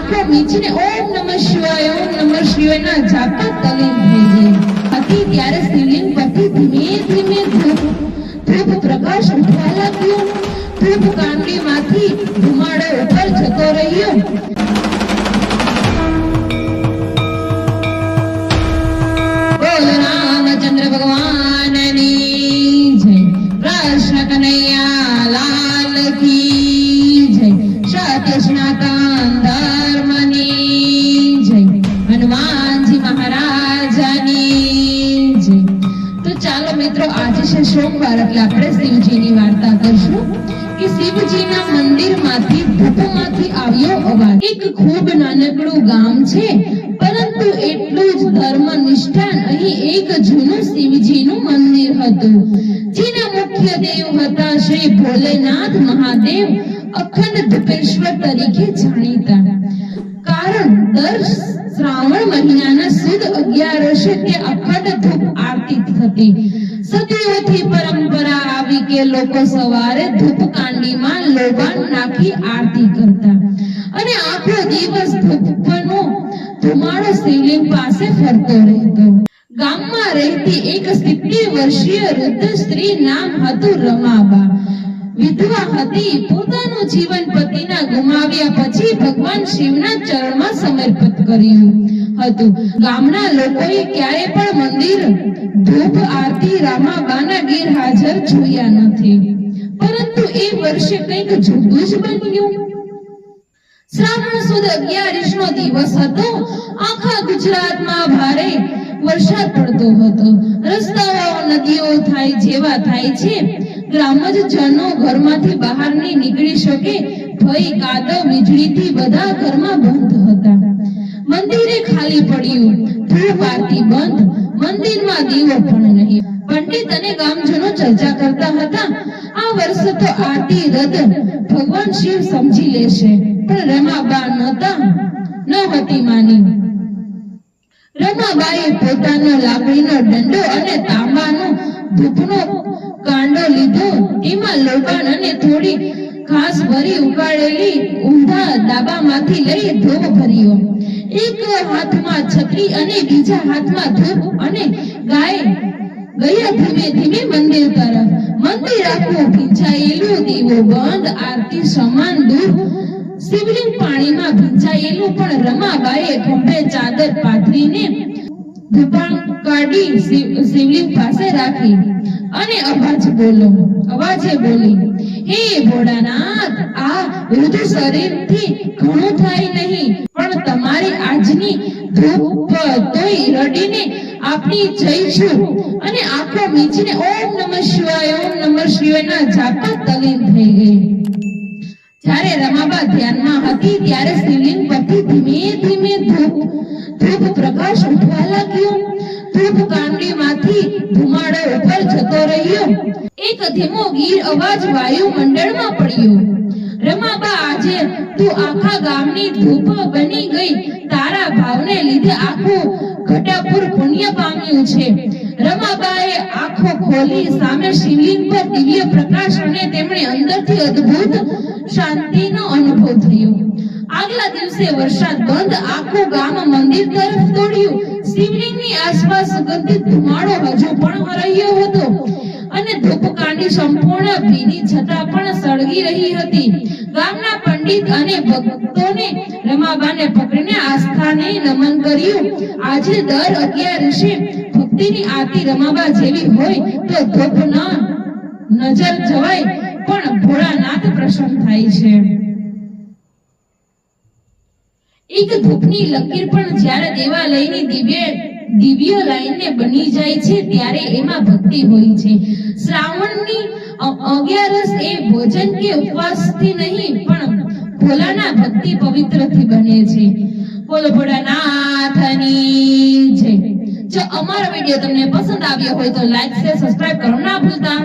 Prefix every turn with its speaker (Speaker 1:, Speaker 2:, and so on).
Speaker 1: આંખો મીચીને ઓમ નમઃ શિવાય ના જાપમાં તલીન થઈ ગઈ હતી ત્યારે શિવલિંગ પરથી ધીમે ધીમે ધૂપ પ્રકાશ ઉઠવા લાગ્યો. ધૂપ કાંડીમાંથી ધુમાડો ઉપર જતો રહ્યો. બોલ રામચંદ્ર ભગવાનની જય. કૃષ્ણ કનૈયા લાલ કી જય. સત્ય સનાતન ધર્મની જય. હનુમાનજી મહારાજની જય. તો ચાલો મિત્રો, આજે છે સોમવાર એટલે આપણે શિવજીની વાર્તા કરશું કે શિવજીના મંદિરમાંથી ધૂપમાંથી આવ્યો અવાજ. એક ખૂબ નાનકડું ગામ છે, પરંતુ એટલું જ ધર્મનિષ્ઠાન અહીં એક જૂનું શિવજીનું મંદિર હતું, જેના મુખ્ય દેવ હતા શ્રી ભોલેનાથ મહાદેવ, અખંડ ધૂપેશ્વર તરીકે જાણીતા. કારણ દર શ્રાવણ મહિનાના સુદ 11 તે અખંડ ધૂપ આરતી થતી. સદીઓથી પરંપરા આવી કે લોકો સવારે ધૂપ કાંડીમાં લોબાન નાખી આરતી કરતા અને આખો દિવસ ધૂપનો ધુમાડો શિવલિંગ પાસે ફરતો રહેતો. ગામમાં રહેતી એક 70 વર્ષીય વૃદ્ધ સ્ત્રી, નામ હતું રમાબા. વિધવા હતી. પોતાનું જીવન પતિના ગુમાવ્યા પછી ભગવાન શિવના ચરણમાં સમર્પિત કર્યું હતું. ગામના લોકોએ ક્યારે પણ મંદિર ધૂપ આરતી રામાબાના ગેરહાજર જોયા નથી. પરંતુ એ વર્ષે કંઈક જુદું જ બન્યું. શ્રાવણ સુદ 11 નો દિવસ હતો. આખા ગુજરાતમાં ભારે વરસાદ પડતો હતો. રસ્તાઓ નદીઓ થાય જેવા થાય છે. ગ્રામજનો ઘરમાંથી બહાર નહીં નીકળી શકે. ભય, કાદવ, વીજળીથી બધા ઘરમાં બંધ હતા. મંદિરે ખાલી પડ્યું. ધૂપ આરતી બંધ. મંદિરમાં દીવો પણ નહીં. પંડિત અને ગામજનો ચર્ચા કરતા હતા, આ વર્ષે તો આરતી રદ. ભગવાન શિવ સમજી લેશે. પણ રમાબા ન હતી માની. રમાબાએ પોતાનો લાકડીનો દંડો અને તાંબાનો ધૂપનો કાંડો લીધો. તેમાં લોબાન અને થોડી ઘાસ ભરી ઉકાળેલી ઊંધા ડાબામાંથી લઈ ધૂપ ભર્યો. એક હાથમાં છત્રી અને બીજા હાથમાં ધૂપ અને ગયા ધીમે ધીમે મંદિર તરફ. મંદિર આખું ભીંજાયેલું. દીવો બંધ. આરતી સમાન દૂર. શિવલિંગ પાણીમાં ભીંજાયેલું. પણ રમાબાએ ખંભે ચાદર પાથરીને ધૂપાણ કાઢી શિવલિંગ પાસે રાખી અને અવાજે બોલી, હે ભોળાનાથ, આ વૃદ્ધ શરીરથી ઘણું થાય નહીં, પણ તમારી આજની ધૂપ તોય રડીને આપણી જઈ છું. અને આંખો મીચીને ઓમ નમઃ શિવાય ના જાપમાં તલીન થઈ ગઈ. જ્યારે રમાબા ધ્યાનમાં હતી ત્યારે શિવલિંગ પરથી ધીમે ધીમે ધૂપ પ્રકાશ ઉઠવા લાગ્યો. ધૂપ કાંડીમાંથી ધુમાડો ઉપર જતો રહ્યો. એક ધીમો ગીર અવાજ વાયુમંડળમાં પડ્યો, રમાબા, આજે તું આખા ગામની ધૂપ બની ગઈ. તારા ભાવને લીધે આખું ઘટાપુર પુણ્ય પામ્યું છે. રમાબાએ આંખો ખોલી. સામે શિવલિંગ પર દિવ્ય પ્રકાશ અને તેમણે અંદરથી અદ્ભુત શાંતિનો અનુભવ થયો. આગલા દિવસે વરસાદ બંધ. આખું ગામ મંદિર તરફ દોડ્યું. શિવલિંગની આસપાસ સુગંધિત ધુમાડો હજુ પણ રહ્યો હતો અને ધૂપકાંડી સંપૂર્ણ ભીની છતાં પણ સળગી રહી હતી. ગામના પંડિત અને ભક્તોને રમાબાને પકડીને આસ્થાને નમન કર્યું. આજે દર 11 ભક્તિની આરતી રમાબા જેવી હોય તો ધૂપ નજર જવાય, પણ ભોળાનાથ પ્રસન્ન થાય છે. એક ધૂપની લકીર પણ જ્યારે દેવાલયની દિવ્ય લાઈનને બની જાય છે ત્યારે એમાં ભક્તિ હોય છે. શ્રાવણની 11 એ ભોજન કે ઉપવાસથી નહીં, પણ ભોલાના ભક્તિ પવિત્રથી બને છે. બોલો ભોળાનાથની જય. જો અમારો વિડિયો તમને પસંદ આવ્યો હોય તો લાઈક, શેર, સબસ્ક્રાઇબ કરવાનું ના ભૂલતા.